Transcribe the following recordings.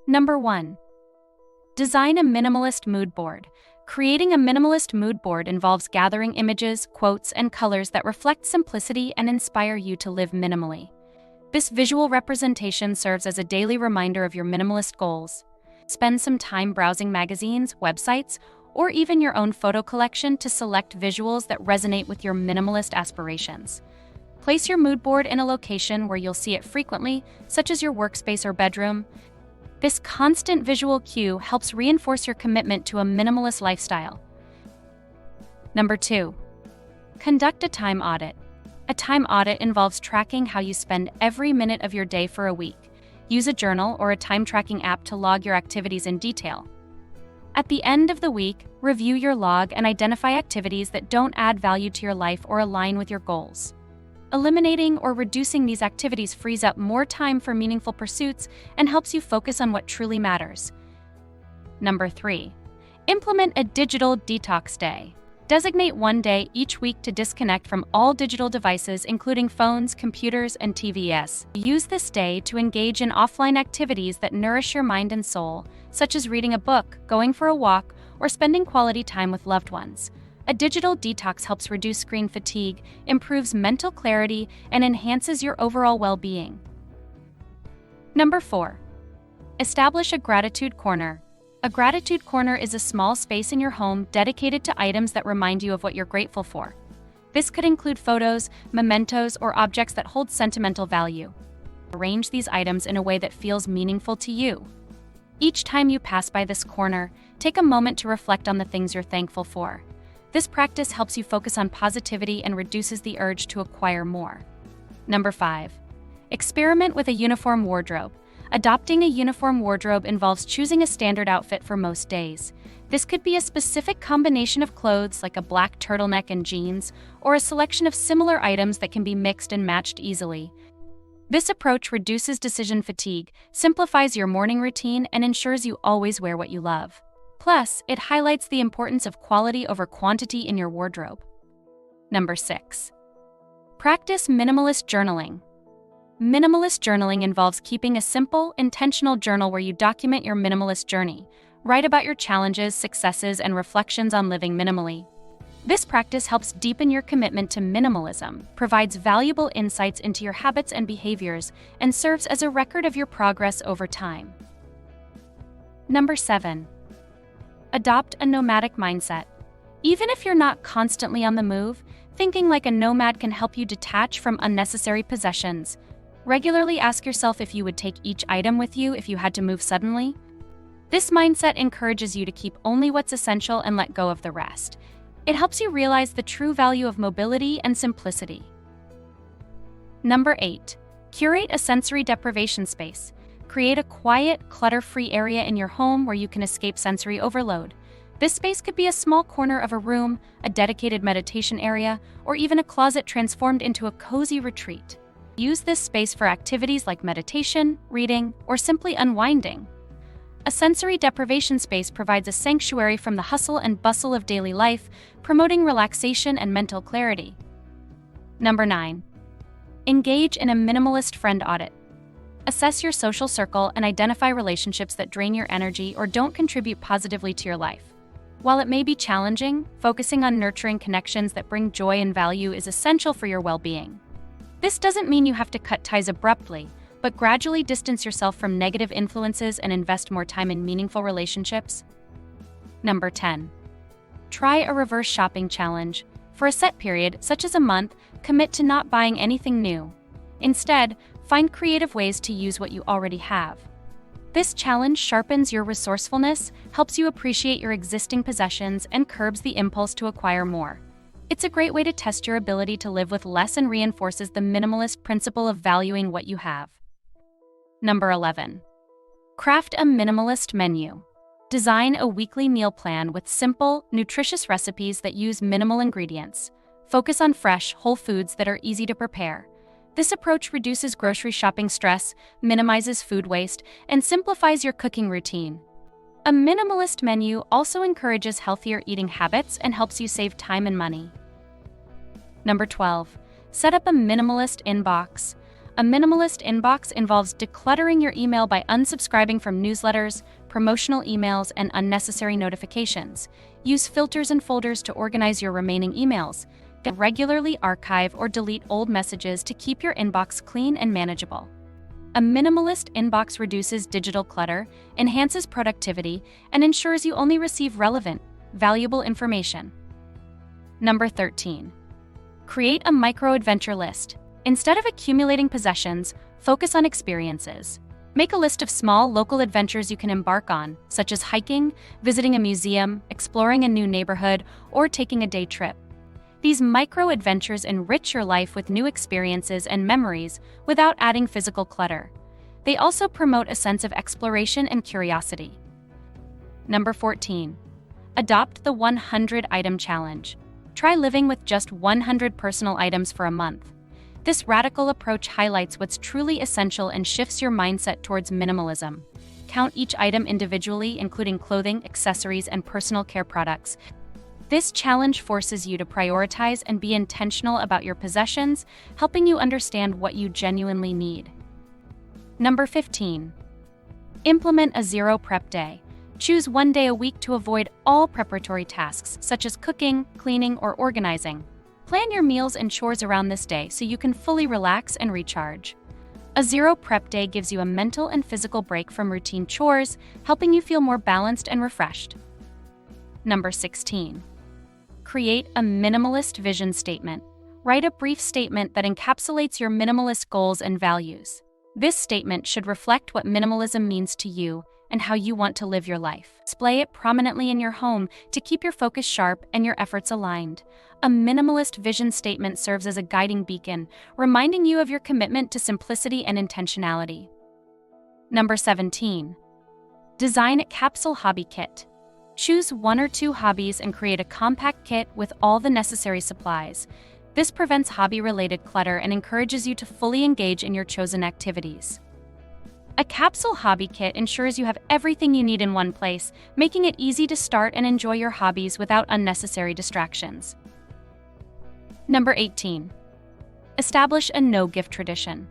Number 1. Design a minimalist mood board. Creating a minimalist mood board involves gathering images, quotes, and colors that reflect simplicity and inspire you to live minimally. This visual representation serves as a daily reminder of your minimalist goals. Spend some time browsing magazines, websites, or even your own photo collection to select visuals that resonate with your minimalist aspirations. Place your mood board in a location where you'll see it frequently, such as your workspace or bedroom. This constant visual cue helps reinforce your commitment to a minimalist lifestyle. Number 2. Conduct a time audit. A time audit involves tracking how you spend every minute of your day for a week. Use a journal or a time-tracking app to log your activities in detail. At the end of the week, review your log and identify activities that don't add value to your life or align with your goals. Eliminating or reducing these activities frees up more time for meaningful pursuits and helps you focus on what truly matters. Number 3. Implement a digital detox day. Designate one day each week to disconnect from all digital devices, including phones, computers, and TVs. Use this day to engage in offline activities that nourish your mind and soul, such as reading a book, going for a walk, or spending quality time with loved ones. A digital detox helps reduce screen fatigue, improves mental clarity, and enhances your overall well-being. Number 4. Establish a gratitude corner. A gratitude corner is a small space in your home dedicated to items that remind you of what you're grateful for. This could include photos, mementos, or objects that hold sentimental value. Arrange these items in a way that feels meaningful to you. Each time you pass by this corner, take a moment to reflect on the things you're thankful for. This practice helps you focus on positivity and reduces the urge to acquire more. Number 5. Experiment with a uniform wardrobe. Adopting a uniform wardrobe involves choosing a standard outfit for most days. This could be a specific combination of clothes like a black turtleneck and jeans, or a selection of similar items that can be mixed and matched easily. This approach reduces decision fatigue, simplifies your morning routine, and ensures you always wear what you love. Plus, it highlights the importance of quality over quantity in your wardrobe. Number 6. Practice minimalist journaling. Minimalist journaling involves keeping a simple, intentional journal where you document your minimalist journey. Write about your challenges, successes, and reflections on living minimally. This practice helps deepen your commitment to minimalism, provides valuable insights into your habits and behaviors, and serves as a record of your progress over time. Number 7. Adopt a nomadic mindset. Even if you're not constantly on the move, thinking like a nomad can help you detach from unnecessary possessions. Regularly ask yourself if you would take each item with you if you had to move suddenly. This mindset encourages you to keep only what's essential and let go of the rest. It helps you realize the true value of mobility and simplicity. Number 8. Curate a sensory deprivation space. Create a quiet, clutter-free area in your home where you can escape sensory overload. This space could be a small corner of a room, a dedicated meditation area, or even a closet transformed into a cozy retreat. Use this space for activities like meditation, reading, or simply unwinding. A sensory deprivation space provides a sanctuary from the hustle and bustle of daily life, promoting relaxation and mental clarity. Number 9. Engage in a minimalist friend audit. Assess your social circle and identify relationships that drain your energy or don't contribute positively to your life. While it may be challenging, focusing on nurturing connections that bring joy and value is essential for your well-being. This doesn't mean you have to cut ties abruptly, but gradually distance yourself from negative influences and invest more time in meaningful relationships. Number 10. Try a reverse shopping challenge. For a set period, such as a month, commit to not buying anything new. Instead, find creative ways to use what you already have. This challenge sharpens your resourcefulness, helps you appreciate your existing possessions, and curbs the impulse to acquire more. It's a great way to test your ability to live with less and reinforces the minimalist principle of valuing what you have. Number 11. Craft a minimalist menu. Design a weekly meal plan with simple, nutritious recipes that use minimal ingredients. Focus on fresh, whole foods that are easy to prepare. This approach reduces grocery shopping stress, minimizes food waste, and simplifies your cooking routine. A minimalist menu also encourages healthier eating habits and helps you save time and money. Number 12. Set up a minimalist inbox. A minimalist inbox involves decluttering your email by unsubscribing from newsletters, promotional emails, and unnecessary notifications. Use filters and folders to organize your remaining emails. Regularly archive or delete old messages to keep your inbox clean and manageable. A minimalist inbox reduces digital clutter, enhances productivity, and ensures you only receive relevant, valuable information. Number 13. Create a micro-adventure list. Instead of accumulating possessions, focus on experiences. Make a list of small, local adventures you can embark on, such as hiking, visiting a museum, exploring a new neighborhood, or taking a day trip. These micro-adventures enrich your life with new experiences and memories without adding physical clutter. They also promote a sense of exploration and curiosity. Number 14. Adopt the 100-item challenge. Try living with just 100 personal items for a month. This radical approach highlights what's truly essential and shifts your mindset towards minimalism. Count each item individually, including clothing, accessories, and personal care products. This challenge forces you to prioritize and be intentional about your possessions, helping you understand what you genuinely need. Number 15. Implement a zero prep day. Choose one day a week to avoid all preparatory tasks, such as cooking, cleaning, or organizing. Plan your meals and chores around this day so you can fully relax and recharge. A zero prep day gives you a mental and physical break from routine chores, helping you feel more balanced and refreshed. Number 16. Create a minimalist vision statement. Write a brief statement that encapsulates your minimalist goals and values. This statement should reflect what minimalism means to you and how you want to live your life. Display it prominently in your home to keep your focus sharp and your efforts aligned. A minimalist vision statement serves as a guiding beacon, reminding you of your commitment to simplicity and intentionality. Number 17. Design a capsule hobby kit. Choose one or two hobbies and create a compact kit with all the necessary supplies. This prevents hobby-related clutter and encourages you to fully engage in your chosen activities. A capsule hobby kit ensures you have everything you need in one place, making it easy to start and enjoy your hobbies without unnecessary distractions. Number 18. Establish a no-gift tradition.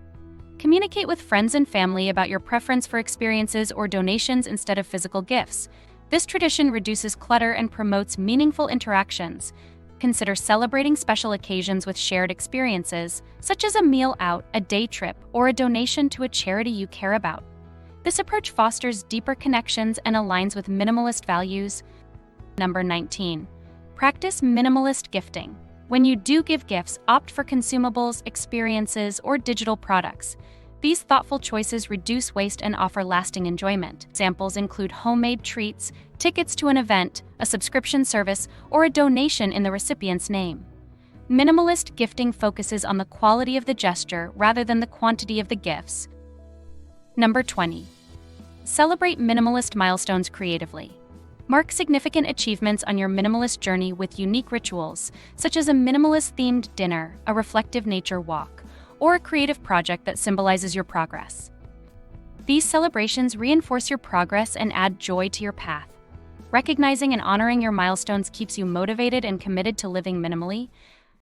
Communicate with friends and family about your preference for experiences or donations instead of physical gifts. This tradition reduces clutter and promotes meaningful interactions. Consider celebrating special occasions with shared experiences, such as a meal out, a day trip, or a donation to a charity you care about. This approach fosters deeper connections and aligns with minimalist values. Number 19. Practice minimalist gifting. When you do give gifts, opt for consumables, experiences, or digital products. These thoughtful choices reduce waste and offer lasting enjoyment. Examples include homemade treats, tickets to an event, a subscription service, or a donation in the recipient's name. Minimalist gifting focuses on the quality of the gesture rather than the quantity of the gifts. Number 20. Celebrate minimalist milestones creatively. Mark significant achievements on your minimalist journey with unique rituals, such as a minimalist-themed dinner, a reflective nature walk, or a creative project that symbolizes your progress. These celebrations reinforce your progress and add joy to your path. Recognizing and honoring your milestones keeps you motivated and committed to living minimally,